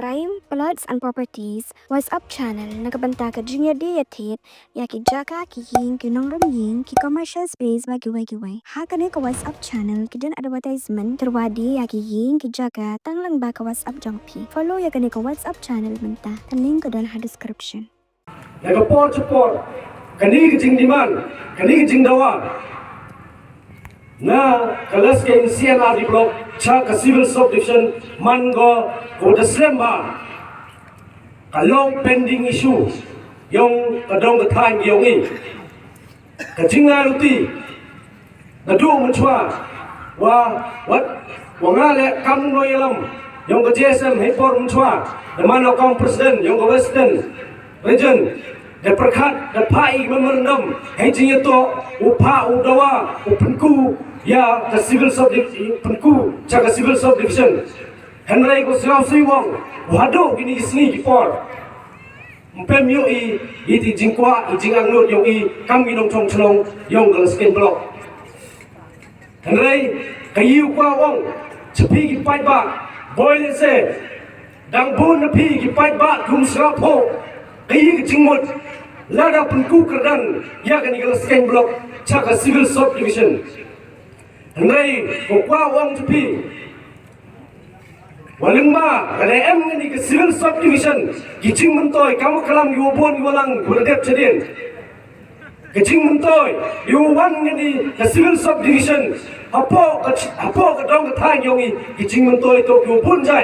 Crime, Plots and Properties, What's Up Channel, nakabanta ka junior day yatit, yaki jaka kiking kinong ramying, ki commercial space magiway-giway. Hakane ka What's Up Channel, kidan advertisement, terwadi yaki king ki jaka, tanglang ba ka What's Up jangpi. Follow yakane ka What's Up Channel menta, link ko dan ha description. Nagaport support, kani kijing diman, kani kijing dawa. Na kalas ke CNR di blok cha ka civil subdivision mango ko Desember kalong pending issue yung kadong the time yung i kajing na luti na do menchwa wa wat wanga le kam no yalam yung ka GSM hepor menchwa the man of president yung ka western region the perkat the pai memorandum hejing itu upa udawa upenku ya the civil subdivision penku cha ka civil subdivision Henry ko siaw siwang wado gini isni kipor mpem yo i iti jingkwa i jingang nur yo i kam ginong chong chlong yong gal skin block Henry kayu kwa wong chepi ki pai ba boy le se dang bun na pi ki pai ba kum sra pho kayi ki jingmut lada penku kerdan ya gani gal skin block cha ka civil subdivision Henry ko kwa wong chepi Walingba, kada em ni ke civil subdivision, kicing mentoy, kamu kelam yuobon yualang berdep cedin. Kicing mentoy, yuwan ni ke civil subdivision, apa kedong ketang yongi, kicing mentoy to yuobon jai.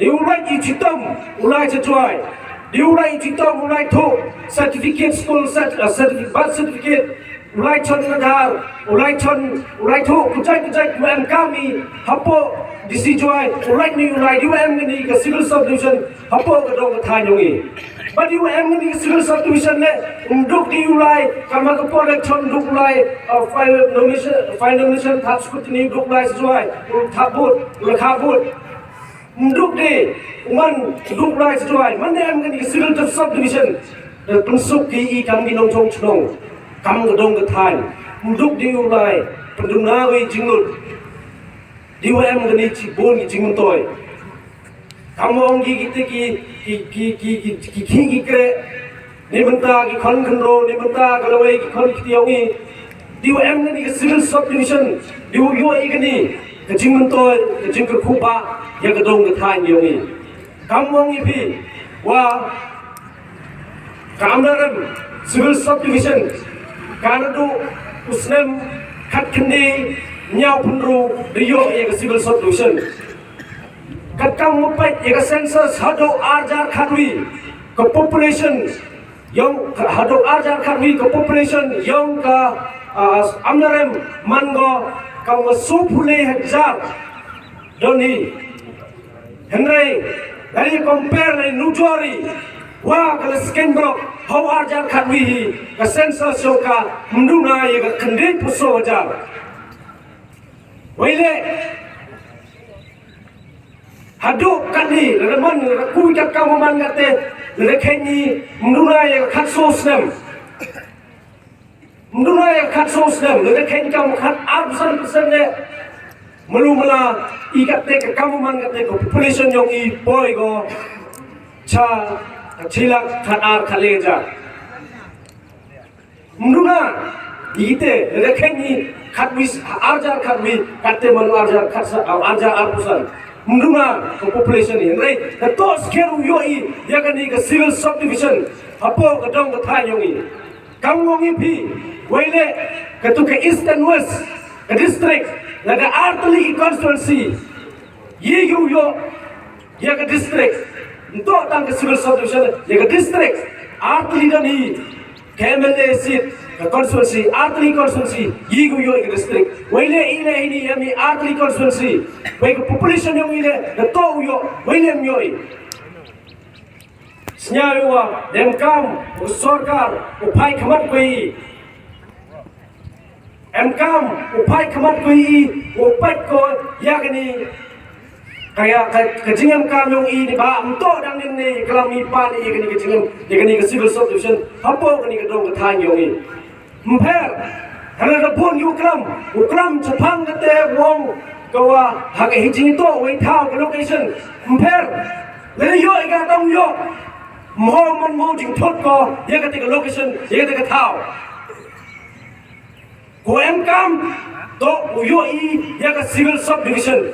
Diulai icitam, ulai cecuai. Diulai icitam, ulai to certificate school certificate, birth certificate. Ulai chon nadar, ulai to kujai UM kami, hapo disijuai, ulai ni ulai UM ni ke civil subdivision, hapo kedong ketang yongi. But UM ni ke civil subdivision le, unduk di ulai, kama kepolek chon unduk ulai, final nomination tak skutini unduk ulai sesuai, takbut, ulai kabut. Unduk di, uman unduk ulai sesuai, mana ni ke civil subdivision, pensuk ki kami nong chong chlong. Kam gedong getai, muduk di ulai, pendunawi jingut, di UM geni cibun jingun toy. Kamu ongi kita ki kre, ni benta ki kon kendro, ni benta kalawai ki kon kiti ongi, di UM geni civil subdivision, di UM geni jingun toy, jingun kuba, ya gedong getai ongi. Kamu ongi pi, wah, kamdaram civil subdivision. Kanadu usnem kat kendi nyau penru rio yang civil subdivision kat kam mupai yang census hado arjar kharwi ke population yang hado arjar kharwi ke population yang ke amnarem mango kam supule hajar doni Henry dari compare nujori wa kala skendro how arjar kharwi ka census yoka mnduna ye ka khandin puso jar wile hadu kani reman ku ka kamaman gate lekhenyi mnduna ye ka khatso snem mnduna ye ka khatso snem lekhenyi kam khat 100% ne malumala ikate ka kamaman gate ko population yong I boy go cha Chilak khanar khaleja mruna ite rekhengi khatmis arjar khatmi katte manu arjar khatsa arjar arpusan mruna population ni right the to scale yoi yakani ka civil subdivision apo kadong ka thayongi kamwongi phi waile ka tu ka east and west ka district la ka artli constituency ye yo ya ka district untuk tang ke civil subdivision yang ke district artli dan ni KMLA seat ke constituency artli constituency yigu yo ke district wile ini yami artli constituency baik population yang ini the to yo wile yo senyawa demkam usorkar upai khamat koi emkam upai khamat koi upai ko yakni kaya kejingan kamyong ini ba untuk dang ni kelami pan ini kini kejingan kini ke civil subdivision apa kini kedong ketang yong ini mper karena pun ukram cepang kete wong kawa hak hijing itu wei tau ke location mper Lấy yo ika tông yo mo man mo jing thot ko ye ka take location ye ka take thao ko em kam to yo I ye ka civil subdivision